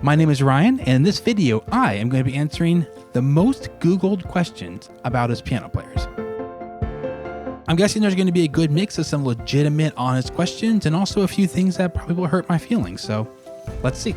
My name is Ryan, and in this video, I am going to be answering the most Googled questions about us piano players. I'm guessing there's going to be a good mix of some legitimate, honest questions and also a few things that probably will hurt my feelings, so let's see.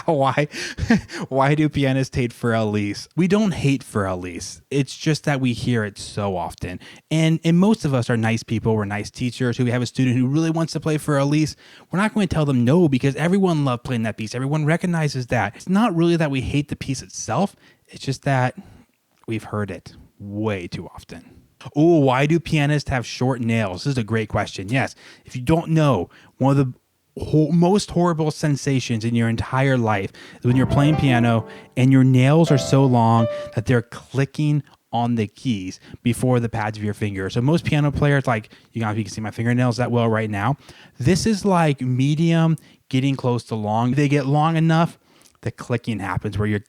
Why do pianists hate for Elise? We don't hate for Elise. It's just that we hear it so often. And most of us are nice people. We're nice teachers. Who we have a student who really wants to play for Elise. We're not going to tell them no because everyone loved playing that piece. Everyone recognizes that. It's not really that we hate the piece itself. It's just that we've heard it way too often. Oh, why do pianists have short nails? This is a great question. Yes, if you don't know, one of the most horrible sensations in your entire life is when you're playing piano and your nails are so long that they're clicking on the keys before the pads of your fingers. So most piano players, like you can see my fingernails that well right now. This is like medium getting close to long. If they get long enough, the clicking happens where you're,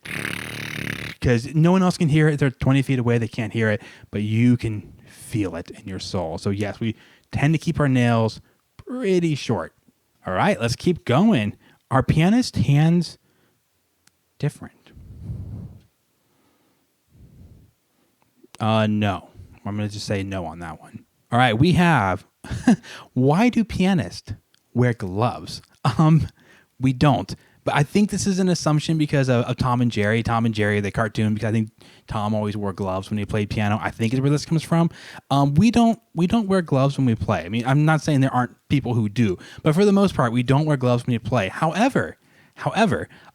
because no one else can hear it. They're 20 feet away. They can't hear it, but you can feel it in your soul. So yes, we tend to keep our nails pretty short. All right, let's keep going. Are pianist hands different? No. I'm going to just say no on that one. All right, we have, why do pianists wear gloves? We don't. But I think this is an assumption because of Tom and Jerry. Tom and Jerry, the cartoon, because I think Tom always wore gloves when he played piano. I think is where this comes from. We don't wear gloves when we play. I mean, I'm not saying there aren't people who do, but for the most part, we don't wear gloves when we play. However,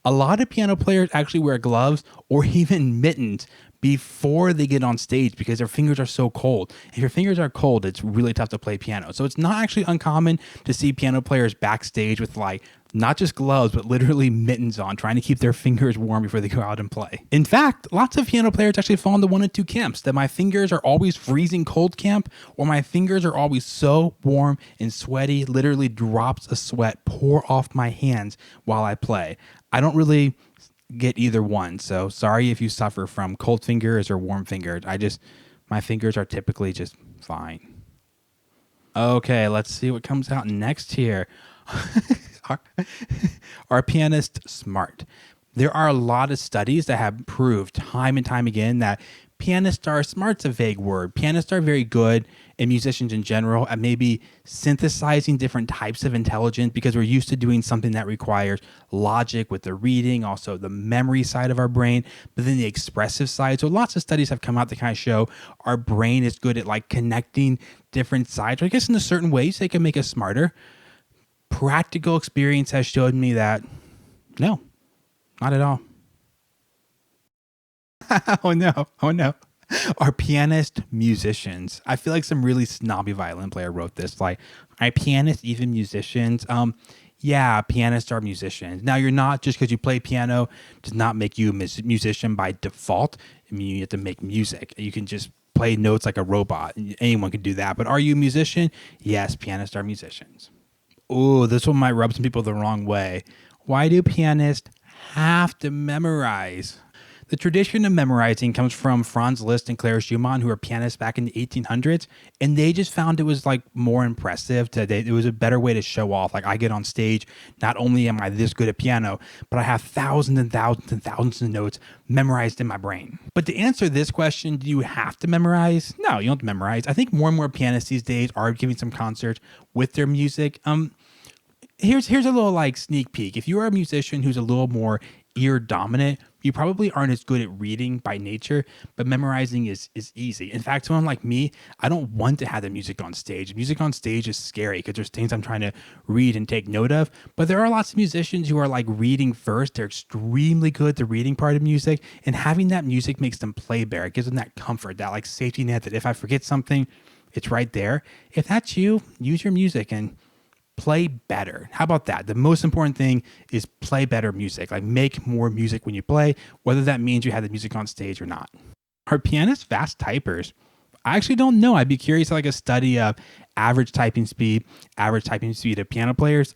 a lot of piano players actually wear gloves or even mittens before they get on stage because their fingers are so cold. If your fingers are cold, it's really tough to play piano. So it's not actually uncommon to see piano players backstage with like not just gloves, but literally mittens on, trying to keep their fingers warm before they go out and play. In fact, lots of piano players actually fall into one of two camps, that my fingers are always freezing cold camp, or my fingers are always so warm and sweaty, literally drops of sweat pour off my hands while I play. I don't really get either one, so sorry if you suffer from cold fingers or warm fingers. My fingers are typically just fine. Okay, let's see what comes out next here. Are pianists smart? There are a lot of studies that have proved time and time again that pianists are smart's a vague word. Pianists are very good, and musicians in general, at maybe synthesizing different types of intelligence because we're used to doing something that requires logic with the reading, also the memory side of our brain, but then the expressive side. So lots of studies have come out that kind of show our brain is good at like connecting different sides. I guess in a certain ways they can make us smarter. Practical experience has showed me that no, not at all. Oh no. Are pianists musicians? I feel like some really snobby violin player wrote this. Like, are pianists even musicians? Yeah, pianists are musicians. Now, you're not, just because you play piano does not make you a musician by default. I mean, you have to make music. You can just play notes like a robot. Anyone can do that. But are you a musician? Yes, pianists are musicians. Oh, this one might rub some people the wrong way. Why do pianists have to memorize? The tradition of memorizing comes from Franz Liszt and Clara Schumann, who were pianists back in the 1800s, and they just found it was like more impressive. It was a better way to show off. Like, I get on stage, not only am I this good at piano, but I have thousands and thousands and thousands of notes memorized in my brain. But to answer this question, do you have to memorize? No, you don't have to memorize. I think more and more pianists these days are giving some concerts with their music. Here's a little like sneak peek. If you are a musician who's a little more ear dominant, you probably aren't as good at reading by nature, but memorizing is easy. In fact, someone like me, I don't want to have the music on stage. Music on stage is scary because there's things I'm trying to read and take note of. But there are lots of musicians who are like reading first. They're extremely good at the reading part of music, and having that music makes them play better. It gives them that comfort, that like safety net that if I forget something, it's right there. If that's you, use your music and play better. How about that? The most important thing is play better music. Like, make more music when you play, whether that means you have the music on stage or not. Are pianists fast typers? I actually don't know. I'd be curious, like a study of average typing speed of piano players.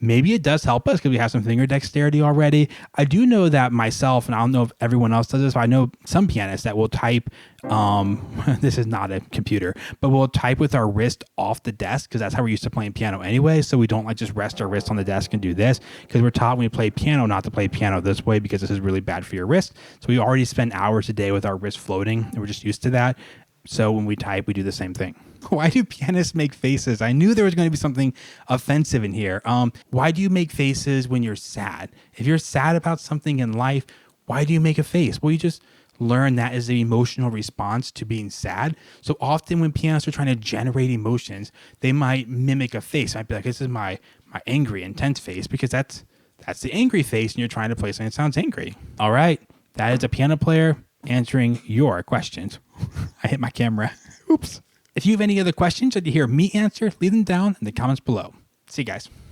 maybe it does help us because we have some finger dexterity already. I do know that myself, and I don't know if everyone else does this, but I know some pianists that will type, this is not a computer, but we'll type with our wrist off the desk because that's how we're used to playing piano anyway. So we don't like just rest our wrist on the desk and do this because we're taught when we play piano not to play piano this way because this is really bad for your wrist. So we already spend hours a day with our wrist floating and we're just used to that. So when we type, we do the same thing. Why do pianists make faces? I knew there was going to be something offensive in here. Why do you make faces when you're sad? If you're sad about something in life, why do you make a face? Well, you just learn that is the emotional response to being sad. So often when pianists are trying to generate emotions, they might mimic a face. Might be like, this is my angry, intense face, because that's the angry face, and you're trying to play something that sounds angry. All right, that is a piano player answering your questions. I hit my camera. Oops. If you have any other questions that you hear me answer, leave them down in the comments below. See you guys.